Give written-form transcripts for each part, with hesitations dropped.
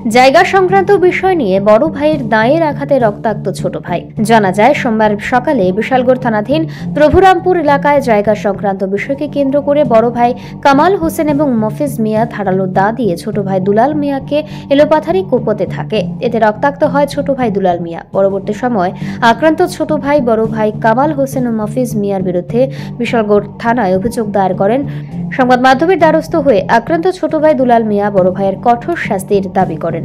জায়গা সংক্রান্ত বিষয় নিয়ে বড় ভাইয়ের দায়ের আঘাতে রক্তাক্ত ছোট ভাই। জানা যায়, সোমবার সকালে বিশালগড় থানাধীন প্রভুরামপুর এলাকায় জায়গা সংক্রান্ত বিষয়কে কেন্দ্র করে বড় ভাই কামাল হোসেন এবং মফিজ মিয়া ধারালো দা দিয়ে ছোট ভাই দুলাল মিয়াকে এলোপাথারি কোপতে থাকে। এতে রক্তাক্ত হয় ছোট ভাই দুলাল মিয়া। পরবর্তী সময় আক্রান্ত ছোট ভাই বড় ভাই কামাল হোসেন ও মফিজ মিয়ার বিরুদ্ধে বিশালগড় থানায় অভিযোগ দায়ের করেন। সংবাদ মাধ্যমের দ্বারস্থ হয়ে আক্রান্ত ছোট ভাই দুলাল মিয়া বড় ভাইয়ের কঠোর শাস্তির দাবি করেন।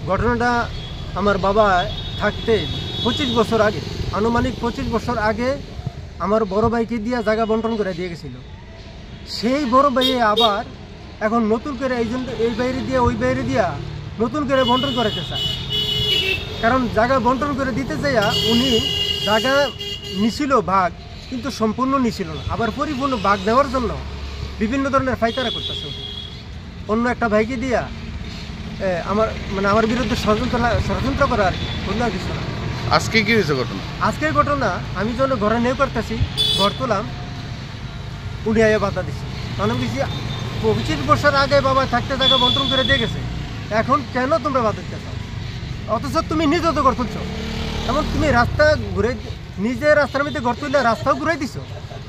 ঘটনাটা আমার বাবা থাকতে 25 বছর আগে, আনুমানিক 25 বছর আগে আমার বড় ভাইকে দিয়ে জায়গা বন্টন করে দিয়ে গেছিল। সেই বড় ভাই আবার এখন নতুন করে এই বাইরে দিয়ে ওই বাইরে দিয়া নতুন করে বন্টন করাতে চায়। কারণ জায়গা বন্টন করে দিতে চাইয়া উনি জায়গা নিছিল ভাগ, কিন্তু সম্পূর্ণ নিছিল না। আবার পরিপূর্ণ ভাগ দেওয়ার জন্য বিভিন্ন ধরনের ফাইতারা করতেছে। অন্য একটা ভাইকে দিয়া আমার বিরুদ্ধে ষড়যন্ত্র করার অন্য কিছু না। আজকে কি হয়েছে ঘটনা? আজকের ঘটনা, আমি যখন ঘরে নেই করতেছি, ঘর তোলাম, উনি আইয়া বাধা দিচ্ছে। মানে কিছু 25 বছর আগে বাবা থাকতে জায়গা বন্টন করে দিয়ে গেছে, এখন কেন তোমরা বাধা দিতে চাও? অথচ তুমি নিজে তো ঘর তুলছো, এমন তুমি রাস্তা ঘুরে নিজে রাস্তার মধ্যে ঘর তুললে রাস্তাও ঘুরাই দিছো,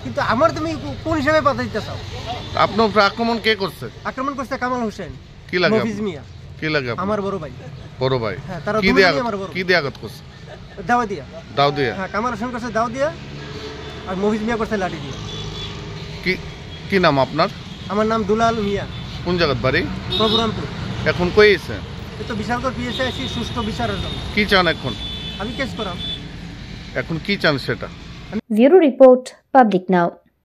কিন্তু আমার তুমি কোন হিসাবে বাধা দিতে চাও? আপনার উপর আক্রমণ কে করছে? আক্রমণ করছে কামাল হোসেন, কি লাগে মফিজ মিয়া, কি লাগে আমার বড় ভাই। বড় ভাই? হ্যাঁ, তারা কি দিয়ে আঘাত করছে? দাও দিয়া। হ্যাঁ, কামাল হোসেন করছে দাও দিয়া, আর মফিজ মিয়া করছে লাঠি দিয়ে। কি নাম আপনার? আমার নাম দুলাল মিয়া। কোন জায়গার বাড়ি? প্রভুরামপুর। এখন কই আছে? তো বিশালগড় পিএসএ আছি সুষ্ঠু বিচারের জন্য। কি চান এখন? আমি কেস করাম। এখন কি চান সেটা? ব্যুরো রিপোর্ট, পাবলিক নাও।